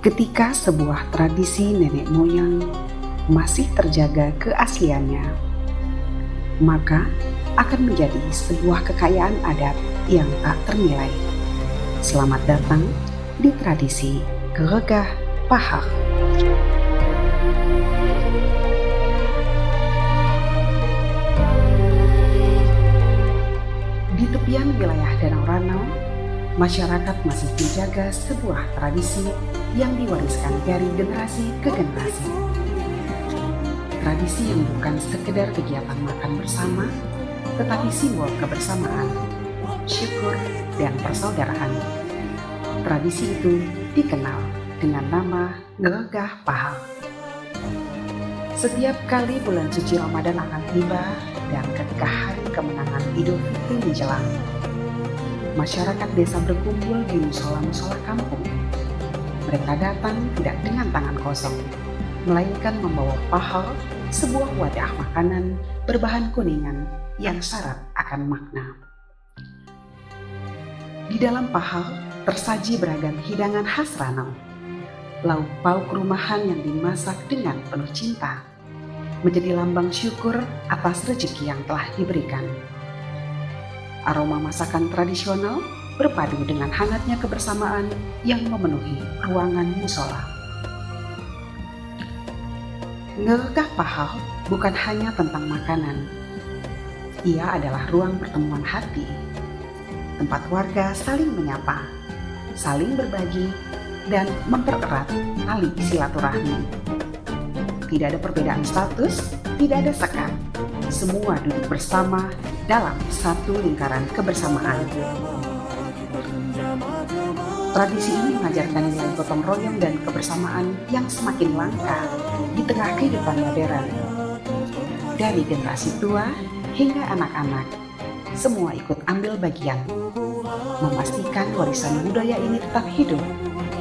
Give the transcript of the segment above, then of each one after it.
Ketika sebuah tradisi nenek moyang masih terjaga keasliannya, maka akan menjadi sebuah kekayaan adat yang tak ternilai. Selamat datang di tradisi Geregah Pahak. Di tepian wilayah Danau Ranau, masyarakat masih menjaga sebuah tradisi yang diwariskan dari generasi ke generasi. Tradisi yang bukan sekedar kegiatan makan bersama, tetapi simbol kebersamaan, syukur, dan persaudaraan. Tradisi itu dikenal dengan nama Geregah Pahak. Setiap kali bulan suci Ramadan akan tiba dan ketika hari kemenangan Idul Fitri menjelang, masyarakat desa berkumpul di musola-musola kampung. Mereka datang tidak dengan tangan kosong, melainkan membawa pahal, sebuah wadah makanan berbahan kuningan yang syarat akan makna. Di dalam pahal tersaji beragam hidangan khas Ranau, lauk pauk rumahan yang dimasak dengan penuh cinta, menjadi lambang syukur atas rezeki yang telah diberikan. Aroma masakan tradisional berpadu dengan hangatnya kebersamaan yang memenuhi ruangan musola. Geregah Pahak bukan hanya tentang makanan. Ia adalah ruang pertemuan hati, tempat warga saling menyapa, saling berbagi, dan mempererat tali silaturahmi. Tidak ada perbedaan status, tidak ada sekat. Semua duduk bersama dalam satu lingkaran kebersamaan. Tradisi ini mengajarkan nilai gotong royong dan kebersamaan yang semakin langka di tengah kehidupan modern. Dari generasi tua hingga anak-anak, semua ikut ambil bagian, memastikan warisan budaya ini tetap hidup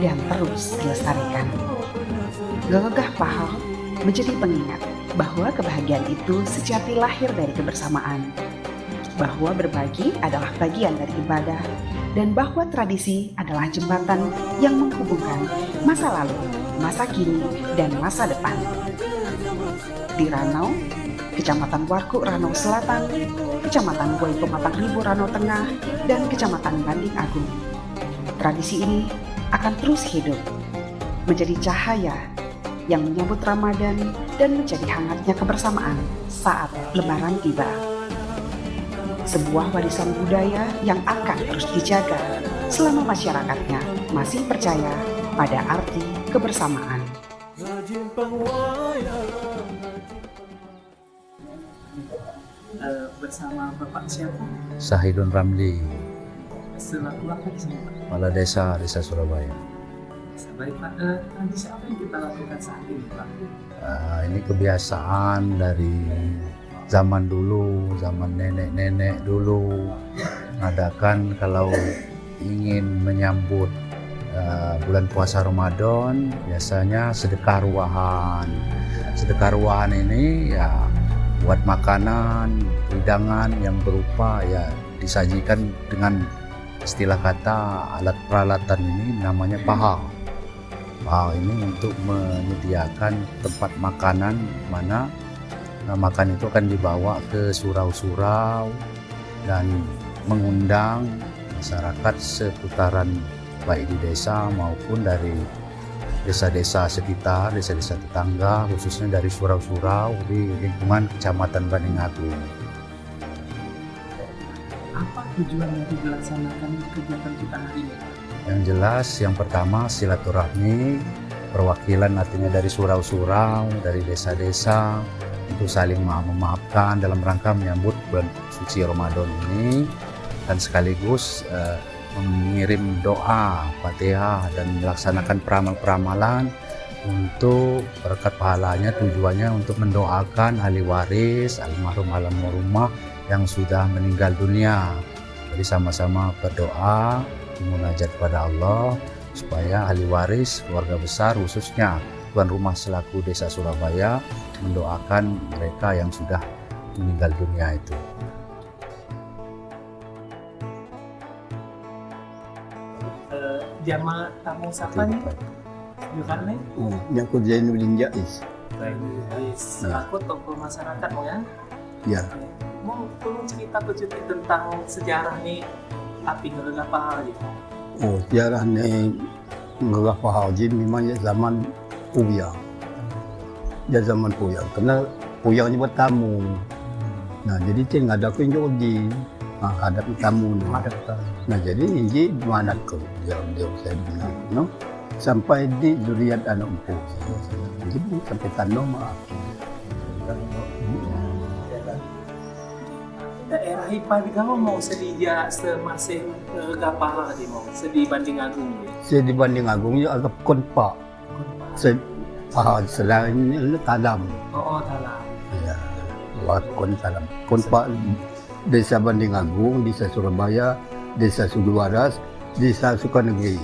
dan terus dilestarikan. Geregah Pahak menjadi pengingat bahwa kebahagiaan itu sejati lahir dari kebersamaan, bahwa berbagi adalah bagian dari ibadah, dan bahwa tradisi adalah jembatan yang menghubungkan masa lalu, masa kini, dan masa depan. Di Ranau, Kecamatan Warku Ranau Selatan, Kecamatan Goi Pematang Ribu Ranau Tengah, dan Kecamatan Banding Agung, tradisi ini akan terus hidup, menjadi cahaya yang menyambut Ramadan dan menjadi hangatnya kebersamaan saat Lebaran tiba. Sebuah warisan budaya yang akan terus dijaga selama masyarakatnya masih percaya pada arti kebersamaan. Bersama Bapak siapa? Sahidun Ramli, Selaku apa di sini, Pak? Kepala Desa Surabaya. Baik, Pak. Tradisi apa yang kita lakukan saat ini, Pak? Ini kebiasaan dari zaman dulu, zaman nenek-nenek dulu, mengadakan kalau ingin menyambut bulan puasa Ramadan, biasanya sedekah ruahan. Sedekah ruahan ini ya buat makanan, hidangan yang berupa ya disajikan dengan istilah kata alat peralatan ini namanya pahal. Pahal ini untuk menyediakan tempat makanan mana makan itu akan dibawa ke surau-surau dan mengundang masyarakat seputaran baik di desa maupun dari desa-desa sekitar, desa-desa tetangga, khususnya dari surau-surau di lingkungan Kecamatan Banding Agung. Apa tujuan dari dilaksanakan kegiatan kita hari ini? Yang jelas, yang pertama silaturahmi, perwakilan artinya dari surau-surau, dari desa-desa, untuk saling memaafkan dalam rangka menyambut bulan suci Ramadan ini, dan sekaligus mengirim doa, Fatihah, dan melaksanakan peramal-peramalan untuk berkat pahalanya. Tujuannya untuk mendoakan ahli waris, almarhum almarhumah yang sudah meninggal dunia. Jadi sama-sama berdoa, munajat kepada Allah supaya ahli waris keluarga besar khususnya tuan rumah selaku Desa Surabaya mendoakan mereka yang sudah meninggal dunia itu. Jamaah tamu sapa nih Bukan nih? Yang ku Zainuddin Jais. Selaku tokoh masyarakat mau ya? Ya. Mau tolong cerita sedikit tentang sejarah nih api ngelegah paha gitu. Oh, sejarah ni Ngelah Haji memang ya zaman Puyang. Ya zaman Puyang. Karena Puyang ni bertamu. Nah, jadi dia ada ku Joji. Hadap tamu ni. Nah, jadi ini mana ke dia saya bilang, no? Sampai di zuriat anak empu. Jadi sampai tanah maaf. Daerah Ipa di kamu mau sedih semasih gapaha di mau sedih banding agung ya. Saya dibanding agungnya agak konpak. Saya selain ini talam. Oh, dalam. Ya, kon talam. Konpak Desa Banding Agung, Desa Surabaya, Desa Suduwaras, Desa Sukanegeri.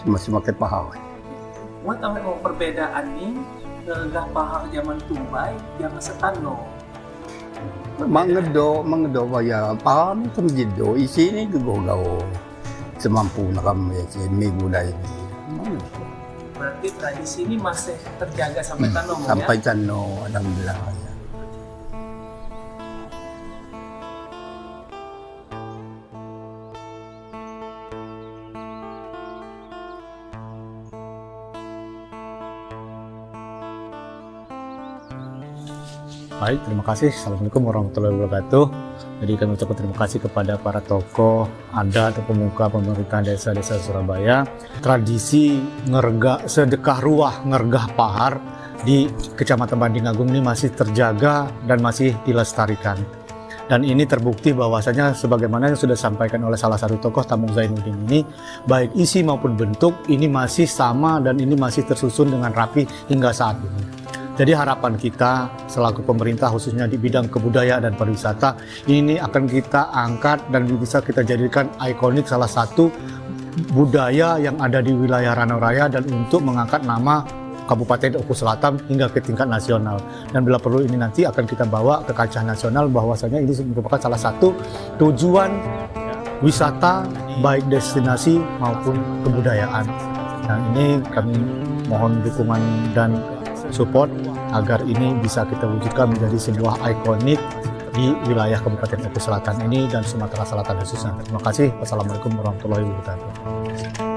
Masih pakai paha. What mau perbedaan nih gapaha zaman Tumbai, zaman Setano. Manggedo ya paham terjido isi ini gego semampu nak kami si minggu dah ini. Berarti tradisi ini masih terjaga sampai Tano ya? Sampai Tano, alhamdulillah. Ya. Baik, terima kasih. Assalamualaikum warahmatullahi wabarakatuh. Jadi kami ucapkan terima kasih kepada para tokoh adat atau pemuka pemerintahan desa-desa Surabaya. Tradisi sedekah ruah ngergah pahar di Kecamatan Banding Agung ini masih terjaga dan masih dilestarikan. Dan ini terbukti bahwasanya sebagaimana yang sudah disampaikan oleh salah satu tokoh Tamung Zainuddin ini, baik isi maupun bentuk ini masih sama dan ini masih tersusun dengan rapi hingga saat ini. Jadi harapan kita selaku pemerintah khususnya di bidang kebudayaan dan pariwisata ini akan kita angkat dan bisa kita jadikan ikonik salah satu budaya yang ada di wilayah Ranau Raya dan untuk mengangkat nama Kabupaten Oku Selatan hingga ke tingkat nasional. Dan bila perlu ini nanti akan kita bawa ke kancah nasional bahwasanya ini merupakan salah satu tujuan wisata baik destinasi maupun kebudayaan. Nah ini kami mohon dukungan dan support agar ini bisa kita wujudkan menjadi sebuah ikonik di wilayah Kabupaten Oku Selatan ini dan Sumatera Selatan khususnya. Terima kasih. Wassalamualaikum warahmatullahi wabarakatuh.